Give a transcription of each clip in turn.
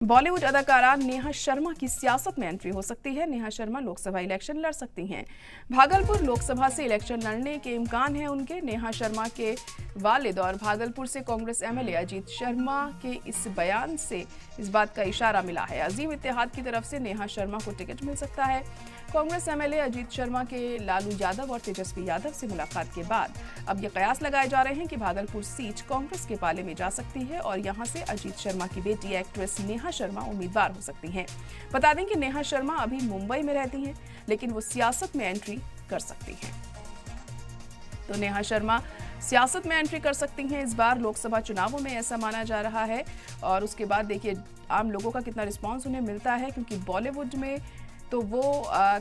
बॉलीवुड अदाकारा नेहा शर्मा की सियासत में एंट्री हो सकती है। नेहा शर्मा लोकसभा इलेक्शन लड़ सकती हैं। भागलपुर लोकसभा से इलेक्शन लड़ने के इम्कान है उनके। नेहा शर्मा के वालिद और भागलपुर से कांग्रेस एमएलए अजीत शर्मा के इस बयान से इस बात का इशारा मिला है। अजीम इत्तेहाद की तरफ से नेहा शर्मा को टिकट मिल सकता है। कांग्रेस एमएलए अजीत शर्मा के लालू यादव और तेजस्वी यादव से मुलाकात के बाद अब ये कयास लगाए जा रहे हैं कि भागलपुर सीट कांग्रेस के पाले में जा सकती है और यहां से अजीत शर्मा की बेटी एक्ट्रेस नेहा शर्मा उम्मीदवार हो सकती हैं। बता दें कि नेहा शर्मा अभी मुंबई में रहती हैं, लेकिन वो सियासत में एंट्री कर सकती हैं। तो नेहा शर्मा सियासत में एंट्री कर सकती हैं इस बार लोकसभा चुनावों में, ऐसा माना जा रहा है। और उसके बाद देखिए आम लोगों का कितना रिस्पांस उन्हें मिलता है, क्योंकि बॉलीवुड में तो वो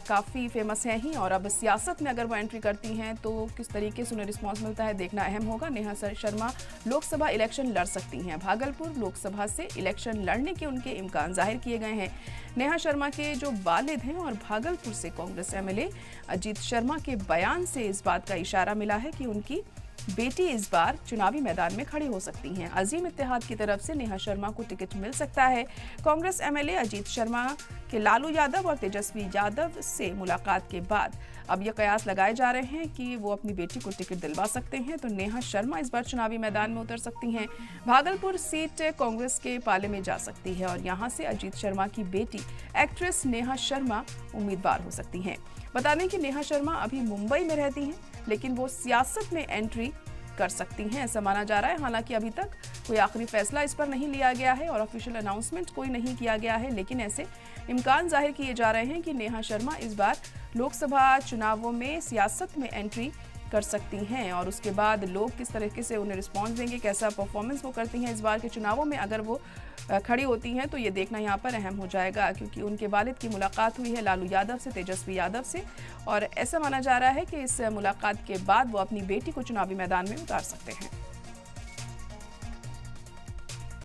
काफ़ी फेमस हैं ही, और अब सियासत में अगर वो एंट्री करती हैं तो किस तरीके से उन्हें रिस्पांस मिलता है देखना अहम होगा। नेहा शर्मा लोकसभा इलेक्शन लड़ सकती हैं। भागलपुर लोकसभा से इलेक्शन लड़ने के उनके इम्कान जाहिर किए गए हैं। नेहा शर्मा के जो वालिद हैं और भागलपुर से कांग्रेस एमएलए अजीत शर्मा के बयान से इस बात का इशारा मिला है कि उनकी बेटी इस बार चुनावी मैदान में खड़ी हो सकती हैं। अजीम इत्तेहाद की तरफ से नेहा शर्मा को टिकट मिल सकता है। कांग्रेस एमएलए अजीत शर्मा के लालू यादव और तेजस्वी यादव से मुलाकात के बाद अब ये कयास लगाए जा रहे हैं कि वो अपनी बेटी को टिकट दिलवा सकते हैं। तो नेहा शर्मा इस बार चुनावी मैदान में उतर सकती हैं। भागलपुर सीट कांग्रेस के पाले में जा सकती है और यहाँ से अजीत शर्मा की बेटी एक्ट्रेस नेहा शर्मा उम्मीदवार हो सकती हैं। बता दें कि नेहा शर्मा अभी मुंबई में रहती हैं, लेकिन वो सियासत में एंट्री कर सकती हैं, ऐसा माना जा रहा है। हालांकि अभी तक कोई आखिरी फैसला इस पर नहीं लिया गया है और ऑफिशियल अनाउंसमेंट कोई नहीं किया गया है, लेकिन ऐसे इम्कान जाहिर किए जा रहे हैं कि नेहा शर्मा इस बार लोकसभा चुनावों में सियासत में एंट्री कर सकती हैं। और उसके बाद लोग किस तरीके से उन्हें रिस्पॉन्स देंगे, कैसा परफॉर्मेंस वो करती हैं इस बार के चुनावों में, अगर वो खड़ी होती हैं तो ये देखना यहाँ पर अहम हो जाएगा, क्योंकि उनके वालिद की मुलाकात हुई है लालू यादव से, तेजस्वी यादव से, और ऐसा माना जा रहा है कि इस मुलाकात के बाद वो अपनी बेटी को चुनावी मैदान में उतार सकते हैं।